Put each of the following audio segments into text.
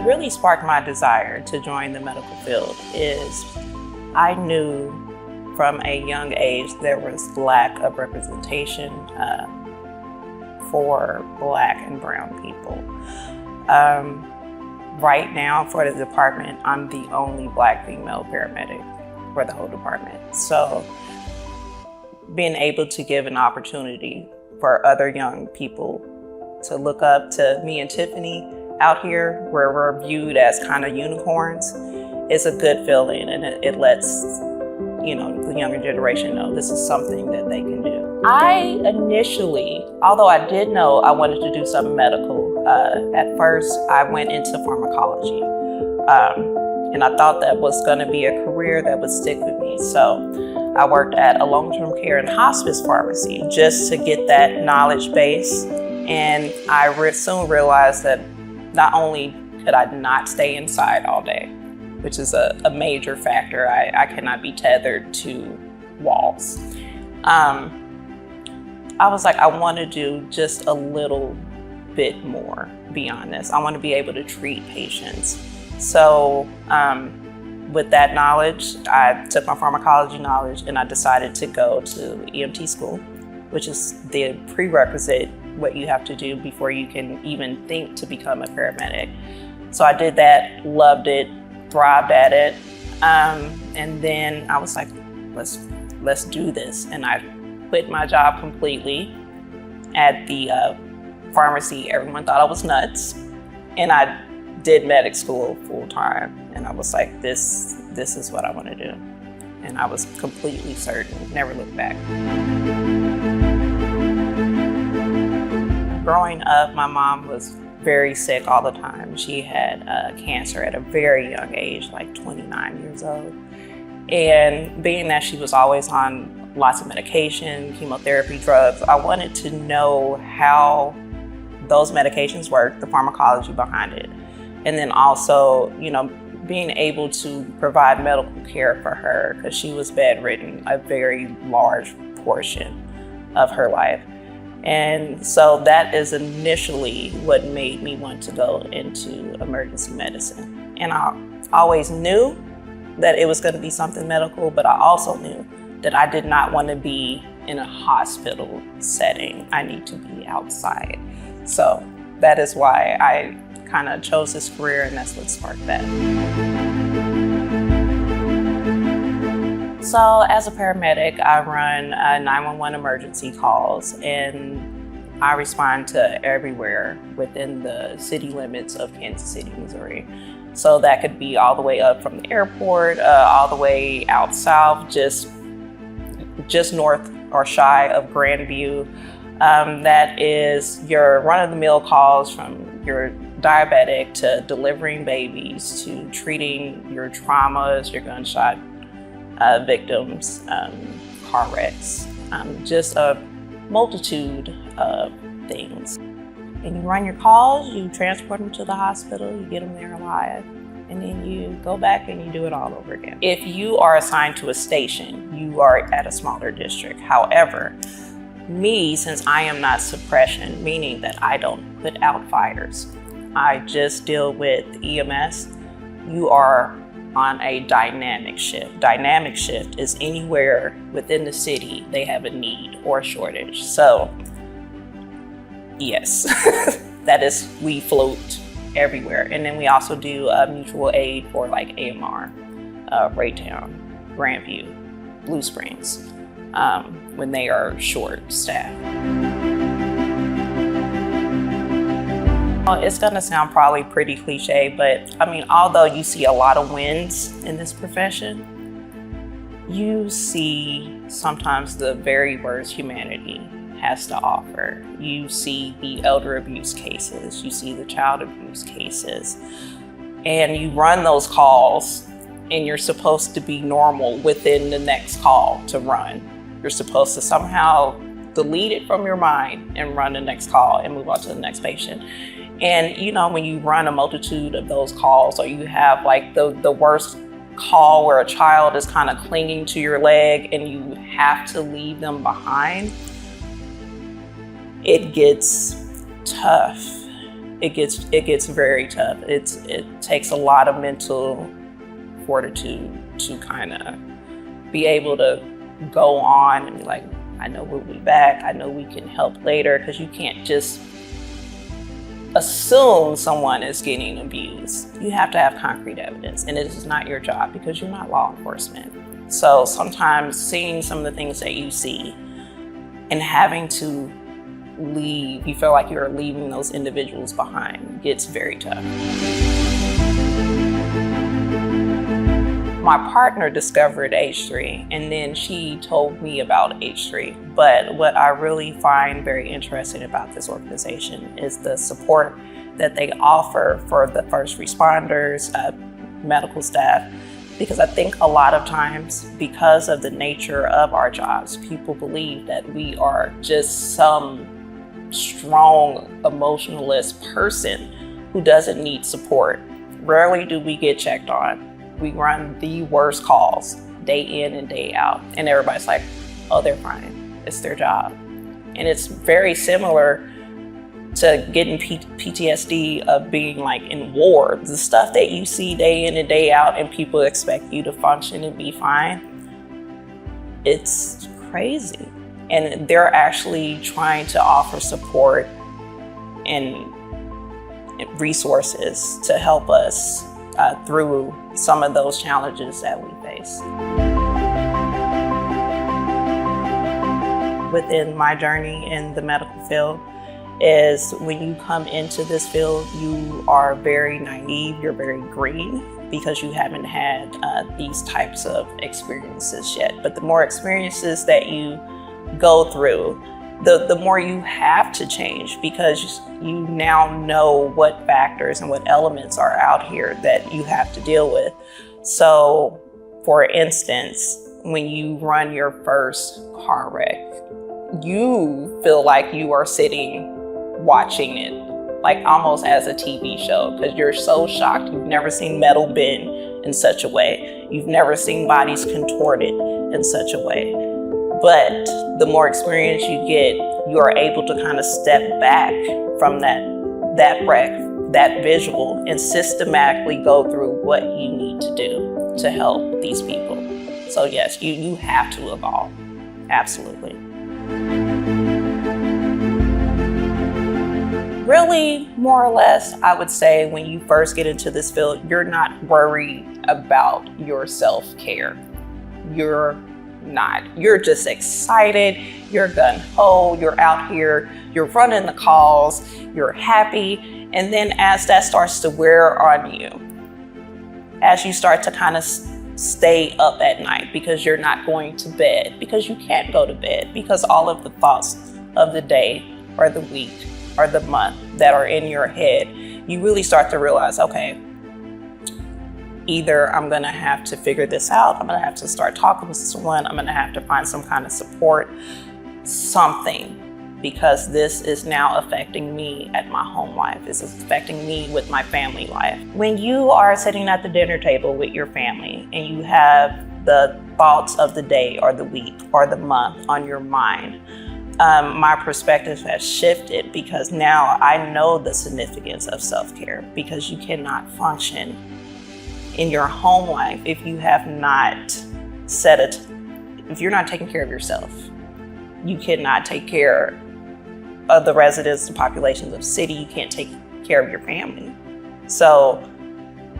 really sparked my desire to join the medical field is I knew from a young age there was lack of representation for Black and brown people. Right now for the department, I'm the only Black female paramedic for the whole department. So being able to give an opportunity for other young people to look up to me and Tiffany out here where we're viewed as kind of unicorns is a good feeling, and it lets the younger generation know this is something that they can do. I initially, although I did know I wanted to do something medical, at first I went into pharmacology. And I thought that was gonna be a career that would stick with me. So I worked at a long-term care and hospice pharmacy just to get that knowledge base. And I soon realized that not only could I not stay inside all day, which is a major factor. I cannot be tethered to walls. I was like, I want to do just a little bit more beyond this. I want to be able to treat patients. So with that knowledge, I took my pharmacology knowledge and I decided to go to EMT school, which is the prerequisite, what you have to do before you can even think to become a paramedic. So I did that, loved it, thrived at it. And then I was like, let's do this. And I quit my job completely at the pharmacy. Everyone thought I was nuts. And I did medic school full time. And I was like, this is what I want to do. And I was completely certain, never looked back. Growing up, my mom was very sick all the time. She had cancer at a very young age, like 29 years old. And being that she was always on lots of medication, chemotherapy, drugs, I wanted to know how those medications work, the pharmacology behind it. And then also, being able to provide medical care for her because she was bedridden a very large portion of her life. And so that is initially what made me want to go into emergency medicine. And I always knew that it was going to be something medical, but I also knew that I did not want to be in a hospital setting. I need to be outside. So that is why I kind of chose this career, and that's what sparked that. So as a paramedic, I run 911 emergency calls, and I respond to everywhere within the city limits of Kansas City, Missouri. So that could be all the way up from the airport, all the way out south, just north or shy of Grandview. That is your run-of-the-mill calls from your diabetic to delivering babies to treating your traumas, your gunshot victims, car wrecks, just a multitude of things. And you run your calls, you transport them to the hospital, you get them there alive, and then you go back and you do it all over again. If you are assigned to a station, you are at a smaller district. However, me, since I am not suppression, meaning that I don't put out fires, I just deal with EMS, you are on a dynamic shift. Dynamic shift is anywhere within the city they have a need or a shortage. So yes, that is, we float everywhere. And then we also do mutual aid for like AMR, Raytown, Grandview, Blue Springs, when they are short staffed. It's gonna sound probably pretty cliche, but I mean, although you see a lot of wins in this profession, you see sometimes the very worst humanity has to offer. You see the elder abuse cases, you see the child abuse cases, and you run those calls and you're supposed to be normal within the next call to run. You're supposed to somehow delete it from your mind and run the next call and move on to the next patient. And when you run a multitude of those calls, or you have like the worst call where a child is kind of clinging to your leg and you have to leave them behind, it gets tough. it gets very tough. It takes a lot of mental fortitude to kind of be able to go on and be like, I know we'll be back. I know we can help later, because you can't just assume someone is getting abused. You have to have concrete evidence, and it is not your job because you're not law enforcement. So sometimes seeing some of the things that you see and having to leave, you feel like you're leaving those individuals behind, gets very tough. My partner discovered H3, and then she told me about H3. But what I really find very interesting about this organization is the support that they offer for the first responders, medical staff, because I think a lot of times, because of the nature of our jobs, people believe that we are just some strong, emotionalist person who doesn't need support. Rarely do we get checked on. We run the worst calls day in and day out, and everybody's like, oh, they're fine. It's their job. And it's very similar to getting PTSD of being like in war. The stuff that you see day in and day out and people expect you to function and be fine, it's crazy. And they're actually trying to offer support and resources to help us through some of those challenges that we face. Within my journey in the medical field is when you come into this field, you are very naive, you're very green, because you haven't had these types of experiences yet. But the more experiences that you go through, the more you have to change, because you now know what factors and what elements are out here that you have to deal with. So, for instance, when you run your first car wreck, you feel like you are sitting watching it, like almost as a TV show, because you're so shocked. You've never seen metal bend in such a way. You've never seen bodies contorted in such a way. But the more experience you get, you are able to kind of step back from that wreck, that visual, and systematically go through what you need to do to help these people. So yes, you have to evolve, absolutely. Really, more or less, I would say when you first get into this field, you're not worried about your self-care. You're not. You're just excited, you're gung-ho, you're out here, you're running the calls, you're happy. And then as that starts to wear on you, as you start to kind of stay up at night because you're not going to bed, because you can't go to bed, because all of the thoughts of the day or the week or the month that are in your head, you really start to realize, okay, either I'm gonna have to figure this out, I'm gonna have to start talking to someone, I'm gonna have to find some kind of support, something, because this is now affecting me at my home life. This is affecting me with my family life. When you are sitting at the dinner table with your family and you have the thoughts of the day or the week or the month on your mind, my perspective has shifted, because now I know the significance of self-care, because you cannot function in your home life if you have not if you're not taking care of yourself. You cannot take care of the residents, the populations of the city. You can't take care of your family. So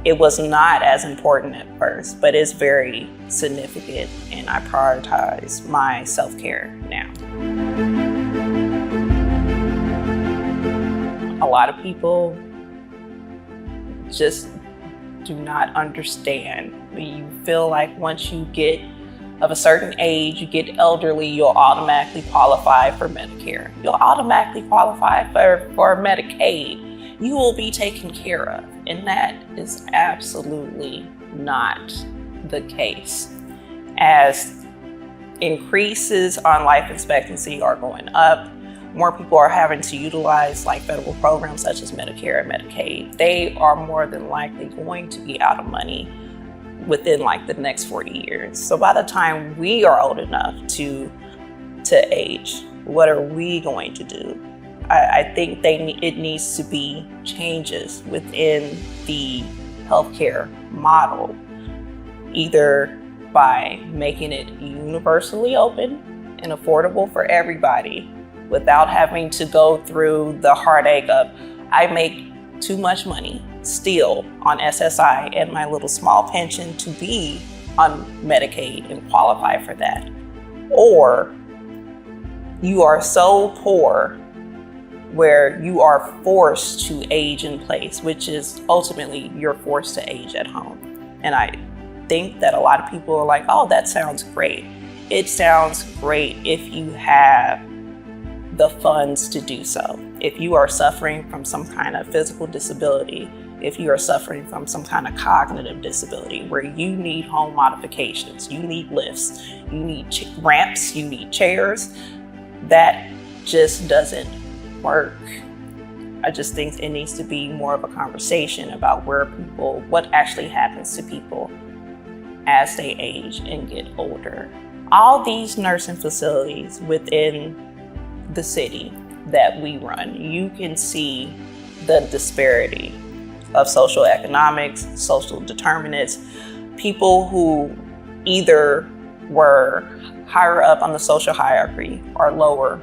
it was not as important at first, but it's very significant, and I prioritize my self-care now. A lot of people just do not understand. You feel like once you get of a certain age, you get elderly, you'll automatically qualify for Medicare. You'll automatically qualify for Medicaid. You will be taken care of. And that is absolutely not the case. As increases on life expectancy are going up, more people are having to utilize like federal programs such as Medicare and Medicaid. They are more than likely going to be out of money within like the next 40 years. So by the time we are old enough to age, what are we going to do? I think it needs to be changes within the healthcare model, either by making it universally open and affordable for everybody without having to go through the heartache of, I make too much money still on SSI and my little small pension to be on Medicaid and qualify for that. Or you are so poor where you are forced to age in place, which is ultimately you're forced to age at home. And I think that a lot of people are like, oh, that sounds great. It sounds great if you have the funds to do so. If you are suffering from some kind of physical disability, if you are suffering from some kind of cognitive disability where you need home modifications, you need lifts, you need ramps, you need chairs, that just doesn't work. I just think it needs to be more of a conversation about what actually happens to people as they age and get older. All these nursing facilities within the city that we run, you can see the disparity of social economics, social determinants, people who either were higher up on the social hierarchy or lower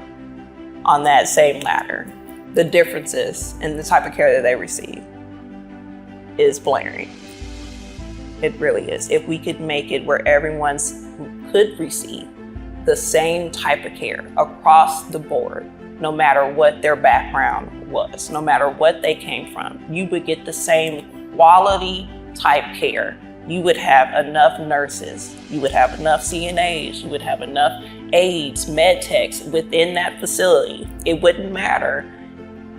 on that same ladder. The differences in the type of care that they receive is blaring. It really is. If we could make it where everyone who could receive the same type of care across the board, no matter what their background was, no matter what they came from, you would get the same quality type care. You would have enough nurses, you would have enough CNAs, you would have enough aides, med techs within that facility. It wouldn't matter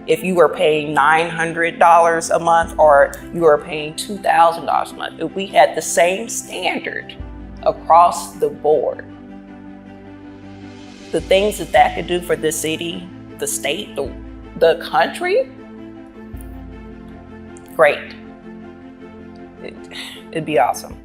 if you were paying $900 a month or you were paying $2,000 a month. If we had the same standard across the board, the things that could do for the city, the state, the country, great. It'd be awesome.